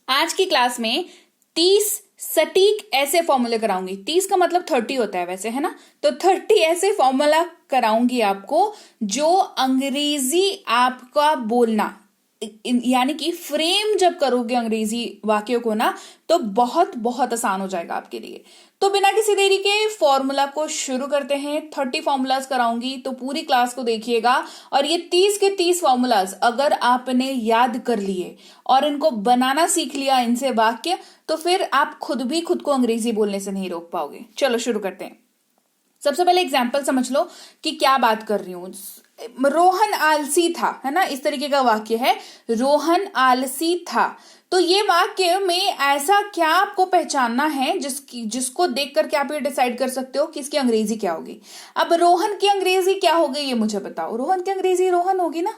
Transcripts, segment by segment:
आज की क्लास में 30 सटीक ऐसे फॉर्मूले कराऊंगी। 30 का मतलब 30 होता है वैसे, है ना। तो 30 ऐसे फॉर्मूला कराऊंगी आपको जो अंग्रेजी आपका बोलना यानी कि फ्रेम जब करोगे अंग्रेजी वाक्यों को ना, तो बहुत बहुत आसान हो जाएगा आपके लिए। तो बिना किसी देरी के फॉर्मूला को शुरू करते हैं। 30 फॉर्मूलाज कराऊंगी, तो पूरी क्लास को देखिएगा। और ये 30 के 30 फॉर्मूलाज अगर आपने याद कर लिए और इनको बनाना सीख लिया इनसे वाक्य, तो फिर आप खुद भी खुद को अंग्रेजी बोलने से नहीं रोक पाओगे। चलो शुरू करते हैं। सबसे पहले एग्जाम्पल समझ लो कि क्या बात कर रही हूं। रोहन आलसी था, है ना, इस तरीके का वाक्य है, रोहन आलसी था। तो ये वाक्य में ऐसा क्या आपको पहचानना है जिसको देख करके आप ये डिसाइड कर सकते हो कि इसकी अंग्रेजी क्या होगी। अब रोहन की अंग्रेजी क्या होगी ये मुझे बताओ। रोहन की अंग्रेजी रोहन होगी ना,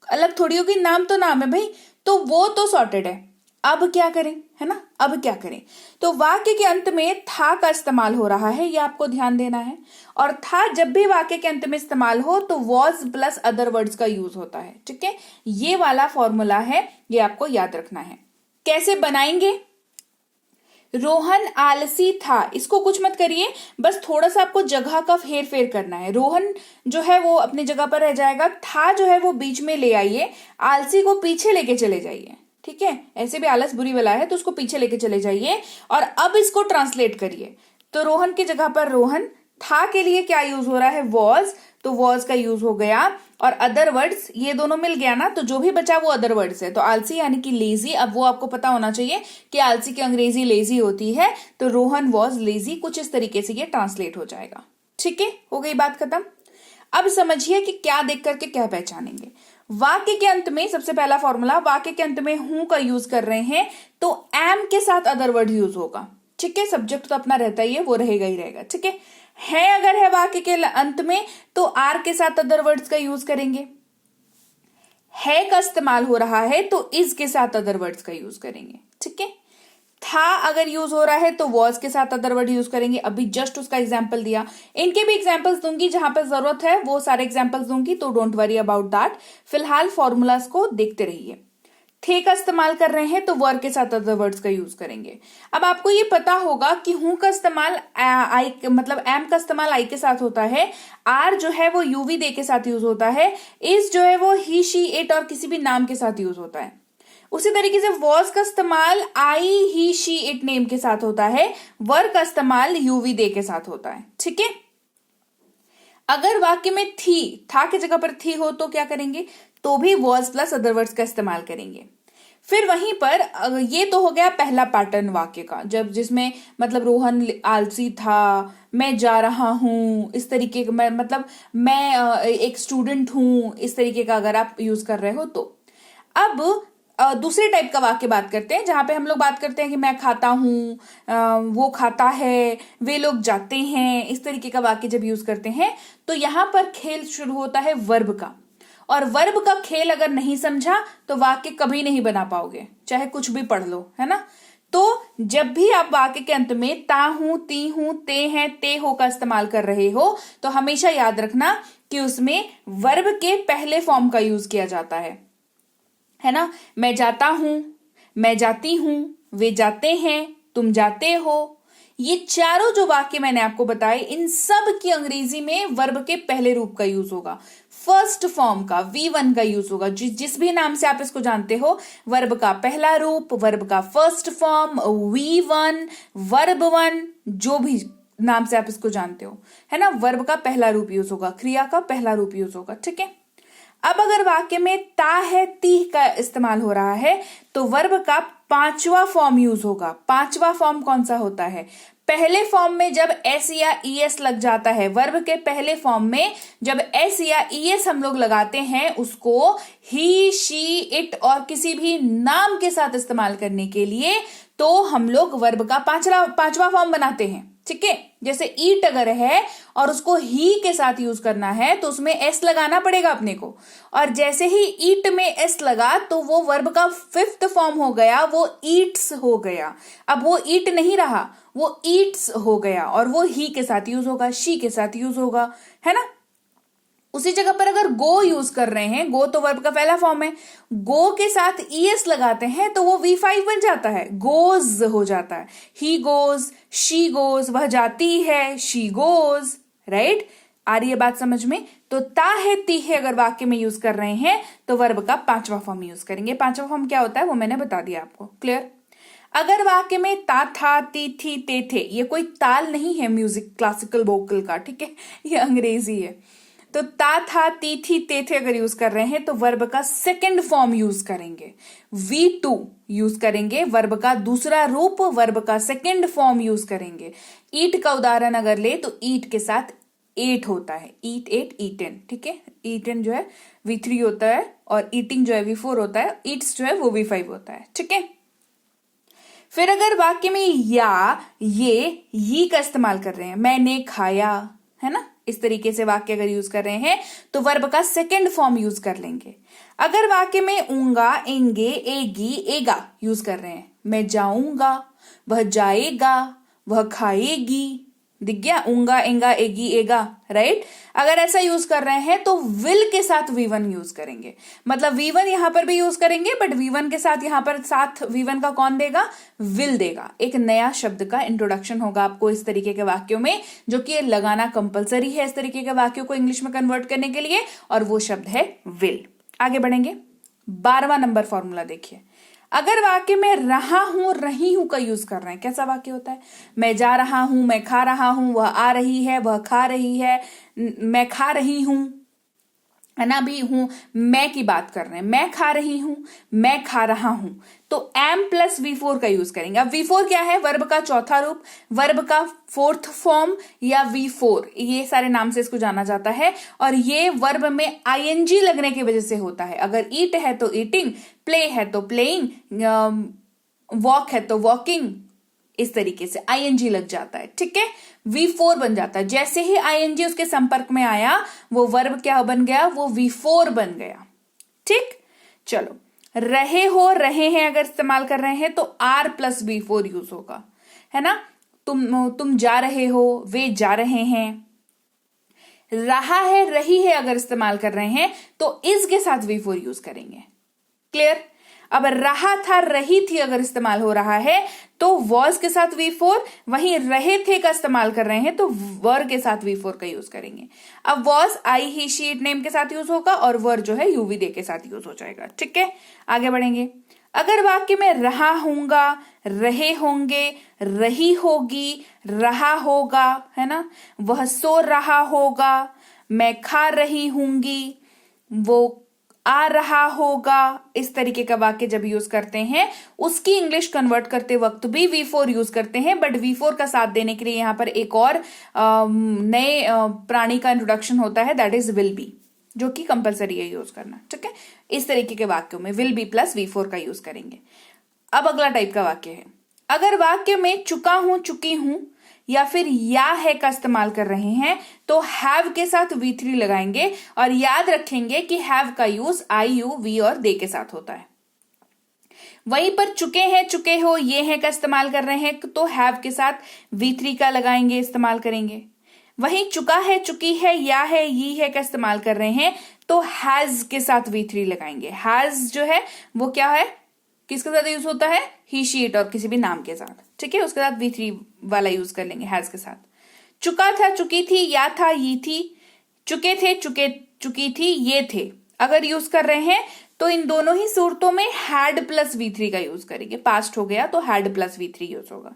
अलग थोड़ी होगी, नाम तो नाम है भाई, तो वो तो सॉर्टेड है। अब क्या करें, है ना, अब क्या करें। तो वाक्य के अंत में था का इस्तेमाल हो रहा है, ये आपको ध्यान देना है। और था जब भी वाक्य के अंत में इस्तेमाल हो तो वॉज प्लस अदर वर्ड्स का यूज होता है। ठीक है, ये वाला फॉर्मूला है, ये आपको याद रखना है। कैसे बनाएंगे। रोहन आलसी था, इसको कुछ मत करिए, बस थोड़ा सा आपको जगह का फेर फेर करना है। रोहन जो है वो अपनी जगह पर रह जाएगा, था जो है वो बीच में ले आइए, आलसी को पीछे लेके चले जाइए। ठीक है, ऐसे भी आलस बुरी बला है तो उसको पीछे लेके चले जाइए। और अब इसको ट्रांसलेट करिए। तो रोहन की जगह पर रोहन, था के लिए क्या यूज हो रहा है, वॉज, तो वॉज का यूज हो गया। और अदर वर्ड्स, ये दोनों मिल गया ना, तो जो भी बचा वो अदर वर्ड्स है। तो आलसी यानी कि लेजी, अब वो आपको पता होना चाहिए कि आलसी की अंग्रेजी लेजी होती है। तो रोहन वॉज लेजी, कुछ इस तरीके से ये ट्रांसलेट हो जाएगा। ठीक है, हो गई बात खत्म। अब समझिए कि क्या देख करके क्या पहचानेंगे। वाक्य के अंत में सबसे पहला फॉर्मूला, वाक्य के अंत में हूं का यूज कर रहे हैं तो एम के साथ अदर वर्ड यूज होगा। ठीक है, सब्जेक्ट तो अपना रहता ही है, वो रहेगा ही रहेगा। ठीक है अगर है वाक्य के अंत में तो आर के साथ अदर वर्ड्स का यूज करेंगे। है का इस्तेमाल हो रहा है तो इज के साथ अदर वर्ड्स का यूज करेंगे। ठीक है, था अगर यूज हो रहा है तो वॉज के साथ अदर वर्ड यूज करेंगे। अभी जस्ट उसका एग्जांपल दिया, इनके भी एग्जांपल्स दूंगी, जहां पर जरूरत है वो सारे एग्जांपल्स दूंगी, तो डोंट वरी अबाउट दैट। फिलहाल फॉर्मूलाज को देखते रहिए। थे का इस्तेमाल कर रहे हैं तो वर के साथ अदर वर्ड्स का यूज करेंगे। अब आपको ये पता होगा कि हूं का इस्तेमाल आई मतलब एम का इस्तेमाल आई के साथ होता है, आर जो है वो यूवी दे के साथ यूज होता है, इज जो है वो ही शी इट और किसी भी नाम के साथ यूज होता है। उसी तरीके से वॉज का इस्तेमाल आई ही शी इट नेम के साथ होता है, वर का इस्तेमाल यूवी दे के साथ होता है। ठीक है, अगर वाक्य में थी, था की जगह पर थी हो तो क्या करेंगे, तो भी वॉज प्लस अदर वर्ड्स का इस्तेमाल करेंगे। फिर वहीं पर ये तो हो गया पहला पैटर्न वाक्य का, जब जिसमें मतलब रोहन आलसी था, मैं जा रहा हूं, इस तरीके का, मतलब मैं एक स्टूडेंट हूं, इस तरीके का अगर आप यूज कर रहे हो तो। अब दूसरे टाइप का वाक्य बात करते हैं, जहां पे हम लोग बात करते हैं कि मैं खाता हूं, वो खाता है, वे लोग जाते हैं, इस तरीके का वाक्य जब यूज करते हैं तो यहां पर खेल शुरू होता है वर्ब का। और वर्ब का खेल अगर नहीं समझा तो वाक्य कभी नहीं बना पाओगे, चाहे कुछ भी पढ़ लो, है ना। तो जब भी आप वाक्य के अंत में ता हूं, ती हूं, ते हैं, ते हो का इस्तेमाल कर रहे हो तो हमेशा याद रखना कि उसमें वर्ब के पहले फॉर्म का यूज किया जाता है ना। मैं जाता हूं, मैं जाती हूं, वे जाते हैं, तुम जाते हो, ये चारों जो वाक्य मैंने आपको बताए, इन सब की अंग्रेजी में वर्ब के पहले रूप का यूज होगा, फर्स्ट फॉर्म का, V1 का यूज होगा। जिस भी नाम से आप इसको जानते हो, वर्ब का पहला रूप, वर्ब का फर्स्ट फॉर्म, V1, वर्ब 1, जो भी नाम से आप इसको जानते हो, है ना, वर्ब का पहला रूप यूज होगा, क्रिया का पहला रूप यूज होगा। ठीक है, अब अगर वाक्य में ता है, ती का इस्तेमाल हो रहा है तो वर्ब का पांचवा फॉर्म यूज होगा। पांचवा फॉर्म कौन सा होता है, पहले फॉर्म में जब एस या ईएस लग जाता है, वर्ब के पहले फॉर्म में जब एस या ईएस हम लोग लगाते हैं, उसको ही, शी, इट और किसी भी नाम के साथ इस्तेमाल करने के लिए तो हम लोग वर्ब का पांचवा फॉर्म बनाते हैं। ठीक है, जैसे ईट अगर है और उसको ही के साथ यूज करना है तो उसमें एस लगाना पड़ेगा अपने को, और जैसे ही ईट में एस लगा तो वो वर्ब का फिफ्थ फॉर्म हो गया, वो ईट्स हो गया। अब वो ईट नहीं रहा, वो ईट्स हो गया और वो ही के साथ यूज होगा, शी के साथ यूज होगा, है ना। उसी जगह पर अगर गो यूज कर रहे हैं, गो तो वर्ब का पहला फॉर्म है, गो के साथ ईएस लगाते हैं तो वो V5 बन जाता है, गोज हो जाता है। ही गोज, शी गोज, वह जाती है, शी गोज, राइट। आ रही है बात समझ में? तो ता है ती है अगर वाक्य में यूज कर रहे हैं तो वर्ब का पांचवा फॉर्म यूज करेंगे। पांचवा फॉर्म क्या होता है वो मैंने बता दिया आपको, क्लियर। अगर वाक्य में ता था ती थी ते थे, ये कोई ताल नहीं है म्यूजिक क्लासिकल वोकल का, ठीक है, ये अंग्रेजी है। तो ता था ती थी ते थे अगर यूज कर रहे हैं तो वर्ब का सेकंड फॉर्म यूज करेंगे, V2 यूज करेंगे। वर्ब का दूसरा रूप, वर्ब का सेकंड फॉर्म यूज करेंगे। ईट का उदाहरण अगर ले तो ईट के साथ एट होता है, ईट एट ईटन, ठीक है। ईटन जो है V3 होता है और ईटिंग जो है V4 होता है, ईट्स जो है वो V5 होता है, ठीक है। फिर अगर वाक्य में या ये का इस्तेमाल कर रहे हैं, मैंने खाया, है ना, इस तरीके से वाक्य अगर यूज कर रहे हैं तो वर्ब का सेकंड फॉर्म यूज कर लेंगे। अगर वाक्य में ऊंगा, एंगे, एगी, एगा यूज कर रहे हैं, मैं जाऊंगा, वह जाएगा, वह खाएगी, दिख गया, ऊंगा, एंगा, एगी, एगा, राइट। अगर ऐसा यूज कर रहे हैं तो विल के साथ V1 यूज करेंगे, मतलब V1 यहां पर भी यूज करेंगे बट V1 के साथ यहां पर साथ V1 का कौन देगा, विल देगा। एक नया शब्द का इंट्रोडक्शन होगा आपको इस तरीके के वाक्यों में, जो कि लगाना कंपलसरी है इस तरीके के वाक्यों को इंग्लिश में कन्वर्ट करने के लिए, और वो शब्द है विल। आगे बढ़ेंगे, 12वां नंबर फॉर्मूला देखिए। अगर वाक्य में रहा हूं, रही हूं का यूज कर रहे हैं, कैसा वाक्य होता है, मैं जा रहा हूं, मैं खा रहा हूं, वह आ रही है, वह खा रही है, मैं खा रही हूं, है ना, भी हूं, मैं की बात कर रहे हैं, मैं खा रही हूं, मैं खा रहा हूं, तो एम प्लस V4 का यूज करेंगे। अब V4 क्या है, वर्ब का चौथा रूप, वर्ब का फोर्थ फॉर्म या V4, ये सारे नाम से इसको जाना जाता है, और ये वर्ब में ING लगने की वजह से होता है। अगर ईट है तो ईटिंग, प्ले है तो प्लेइंग, वॉक है तो वॉकिंग, इस तरीके से ING लग जाता है, ठीक है, V4 बन जाता है। जैसे ही ING उसके संपर्क में आया वो वर्ब क्या बन गया, वो V4 बन गया, ठीक। चलो, रहे हो, रहे हैं अगर इस्तेमाल कर रहे हैं तो R प्लस V4 यूज होगा, है ना। तुम जा रहे हो, वे जा रहे हैं। रहा है, रही है अगर इस्तेमाल कर रहे हैं तो इस के साथ V4 यूज करेंगे, क्लियर। अब रहा था, रही थी अगर इस्तेमाल हो रहा है तो वॉज के साथ V4, वहीं रहे थे का इस्तेमाल कर रहे हैं तो वर के साथ V4 का यूज करेंगे। अब was I he she it name के साथ यूज होगा और वर जो है यूवी दे के साथ यूज हो जाएगा, ठीक है। आगे बढ़ेंगे, अगर वाक्य में रहा होगा, रहे होंगे, रही होगी, रहा होगा, है ना, वह सो रहा होगा, मैं खा रही हूंगी, वो आ रहा होगा, इस तरीके का वाक्य जब यूज करते हैं उसकी इंग्लिश कन्वर्ट करते वक्त भी V4 यूज करते हैं, बट V4 का साथ देने के लिए यहां पर एक और नए प्राणी का इंट्रोडक्शन होता है, दैट इज विल बी, जो कि कंपलसरी है यूज करना, ठीक है। इस तरीके के वाक्यों में विल बी प्लस V4 का यूज करेंगे। अब अगला टाइप का वाक्य है, अगर वाक्य में चुका हूं, चुकी हूं या फिर या है का इस्तेमाल कर रहे हैं तो हैव के साथ V3 लगाएंगे, और याद रखेंगे कि हैव का यूज आई, यू, वी और दे के साथ होता है। वहीं पर चुके हैं, चुके हो, ये है का इस्तेमाल कर रहे हैं तो हैव के साथ V3 का लगाएंगे, इस्तेमाल करेंगे। वहीं चुका है, चुकी है, या है, ये है का इस्तेमाल कर रहे हैं तो हैज के साथ V3 लगाएंगे। हैज जो है वो क्या है, किसके साथ यूज होता है, ही, शी, इट और किसी भी नाम के साथ, ठीक है, उसके साथ V3 वाला यूज कर लेंगे हैज के साथ। चुका था, चुकी थी, या था, ये थी, चुके थे, चुकी थी, ये थे अगर यूज कर रहे हैं तो इन दोनों ही सूरतों में हैड प्लस V3 का यूज करेंगे। पास्ट हो गया तो हैड प्लस V3 यूज होगा।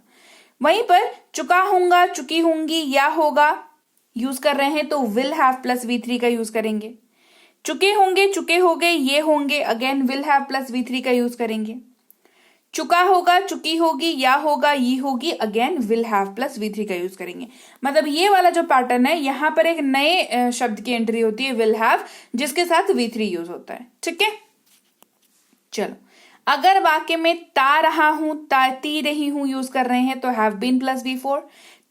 वहीं पर चुका होऊंगा, चुकी होंगी, या होगा यूज कर रहे हैं तो विल हैव प्लस V3 का यूज करेंगे। चुके होंगे, चुके हो गए, ये होंगे, again will have plus V3 का यूज करेंगे। चुका होगा, चुकी होगी, या होगा, ये होगी, again will have plus V3 का यूज करेंगे। मतलब ये वाला जो पैटर्न है, यहां पर एक नए शब्द की एंट्री होती है विल हैव, जिसके साथ V3 यूज होता है, ठीक है। चलो, अगर वाक्य में ता रहा हूं, ती रही हूं यूज कर रहे हैं तो हैव बीन प्लस V4।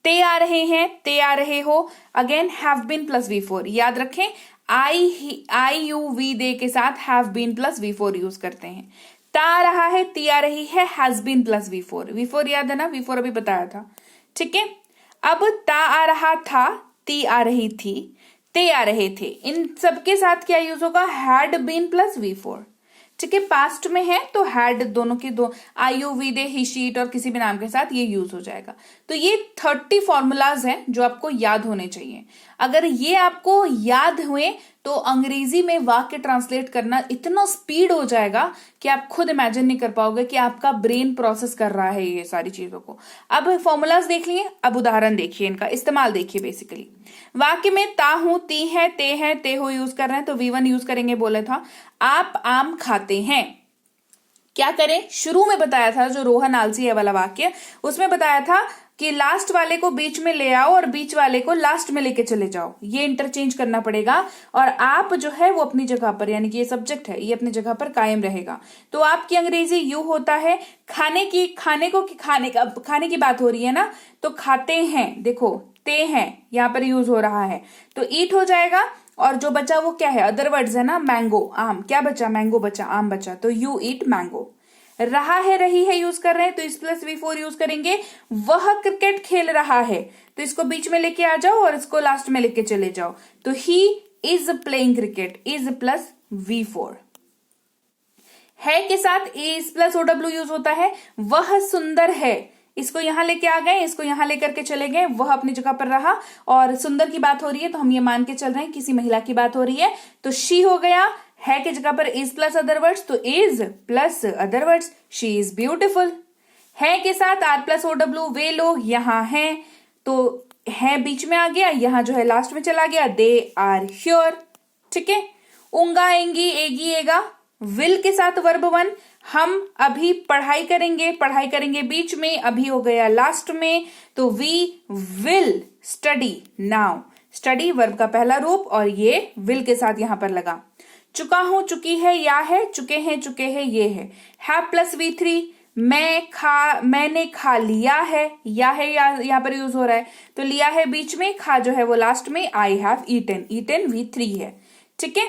ते आ रहे हैं, ते आ रहे हो, again have been plus V4। याद रखें, आई, यू, वी, दे के साथ have been plus V4 use करते हैं। ता आ रहा है, ती आ रही है, has been plus V4। V4 याद है ना, V4 अभी बताया था, ठीक है। अब ता आ रहा था, ती आ रही थी, ते आ रहे थे, इन सबके साथ क्या यूज होगा, हैड बीन प्लस V4। ठीक है, पास्ट में है तो हैड दोनों की दो I you we they he she it और किसी भी नाम के साथ ये यूज हो जाएगा। तो ये 30 फॉर्मूलाज हैं जो आपको याद होने चाहिए। अगर ये आपको याद हुए तो अंग्रेजी में वाक्य ट्रांसलेट करना इतना स्पीड हो जाएगा कि आप खुद इमेजिन नहीं कर पाओगे कि आपका ब्रेन प्रोसेस कर रहा है ये सारी चीजों को। अब फॉर्मूलाज देख लिए, अब उदाहरण देखिए, इनका इस्तेमाल देखिए। बेसिकली वाक्य में ता हूं, ती है, ते हो यूज कर रहे हैं तो V1 यूज करेंगे, बोला था। आप आम खाते हैं, क्या करें, शुरू में बताया था जो रोहन आलसी है वाला वाक्य, उसमें बताया था कि लास्ट वाले को बीच में ले आओ और बीच वाले को लास्ट में लेके चले जाओ, ये इंटरचेंज करना पड़ेगा। और आप जो है वो अपनी जगह पर, यानी कि ये सब्जेक्ट है, ये अपनी जगह पर कायम रहेगा। तो आपकी अंग्रेजी यू होता है, खाने की बात हो रही है ना, तो खाते हैं, देखो ते हैं यहां पर यूज हो रहा है तो ईट हो जाएगा। और जो बचा वो क्या है, अदर वर्ड्स है ना, मैंगो, आम, क्या बचा, मैंगो बचा, आम बचा, तो यू ईट मैंगो। रहा है, रही है यूज कर रहे हैं तो इस प्लस V4 यूज करेंगे। वह क्रिकेट खेल रहा है तो इसको बीच में लेके आ जाओ और इसको लास्ट में लेके चले जाओ, तो he is playing cricket, is plus V4। है के साथ इज प्लस OW यूज होता है। वह सुंदर है, इसको यहां लेके आ गए, इसको यहां लेकर के चले गए, वह अपनी जगह पर रहा। और सुंदर की बात हो रही है तो हम ये मान के चल रहे हैं किसी महिला की बात हो रही है, तो शी हो गया। है की जगह पर इज प्लस अदर वर्ड्स तो is plus other words, she is beautiful. है के साथ आर प्लस OW, वे लोग यहां हैं तो है बीच में आ गया, यहां जो है लास्ट में चला गया, दे आर हियर। ठीक है, उंगा, एंगी, एगी, एगा, विल के साथ वर्ब 1, हम अभी पढ़ाई करेंगे बीच में, अभी हो गया लास्ट में, तो we will study now. Study verb का पहला रूप और ये विल के साथ यहां पर लगा। चुका हूं, चुकी है, या है, चुके हैं, ये है। हैव प्लस V3, मैंने खा लिया है, या है यहां पर यूज हो रहा है तो लिया है बीच में, खा जो है वो लास्ट में, आई हैव ईटन V3 है। ठीक है,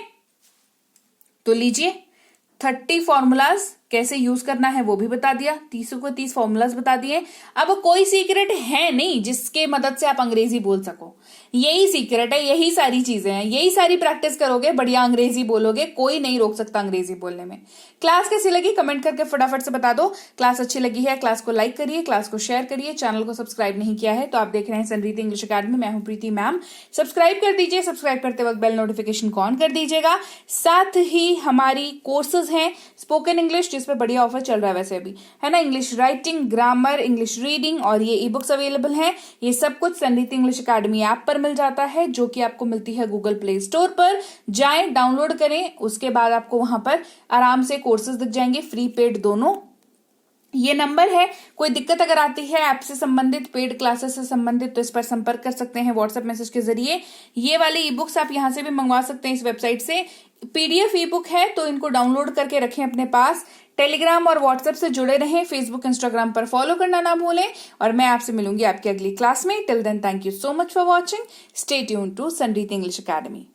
तो लीजिए 30 फॉर्मूलाज कैसे यूज करना है वो भी बता दिया, 30 फॉर्मूलाज बता दिए। अब कोई सीक्रेट है नहीं जिसके मदद से आप अंग्रेजी बोल सको, यही सीक्रेट है, यही सारी चीजें हैं, यही सारी प्रैक्टिस करोगे बढ़िया अंग्रेजी बोलोगे, कोई नहीं रोक सकता अंग्रेजी बोलने में। क्लास कैसी लगी कमेंट करके फटाफट से बता दो। क्लास अच्छी लगी है क्लास को लाइक करिए, क्लास को शेयर करिए, चैनल को सब्सक्राइब नहीं किया है तो आप देख रहे हैं संरीति इंग्लिश अकेडमी, मैं हूं प्रीति मैम, सब्सक्राइब कर दीजिए। सब्सक्राइब करते वक्त बेल नोटिफिकेशन को ऑन कर दीजिएगा। साथ ही हमारी कोर्सेज हैं स्पोकन इंग्लिश जिस पे बढ़िया ऑफर चल रहा है वैसे अभी, है ना, English writing, grammar, English reading और ये ई बुक्स अवेलेबल हैं। ये सब कुछ संरीति इंग्लिश अकेडमी ऐप पर मिल जाता है जो कि आपको मिलती है गूगल प्ले स्टोर पर। जाएं, डाउनलोड करें, उसके बाद आपको वहां पर आराम से कोर्सेज दिख जाएंगे, फ्री पेड दोनों। ये नंबर है, कोई दिक्कत अगर आती है ऐप से संबंधित, पेड क्लासेस से संबंधित, तो इस पर संपर्क कर सकते हैं व्हाट्सएप मैसेज के जरिए। ये वाली ई बुक्स आप यहां से भी मंगवा सकते हैं इस वेबसाइट से। PDF ई बुक है तो इनको डाउनलोड करके रखें अपने पास। टेलीग्राम और व्हाट्सएप से जुड़े रहें, फेसबुक इंस्टाग्राम पर फॉलो करना ना भूलें। और मैं आपसे मिलूंगी आपकी अगली क्लास में। Till then thank you so much for watching, stay tuned to Sanriti English academy.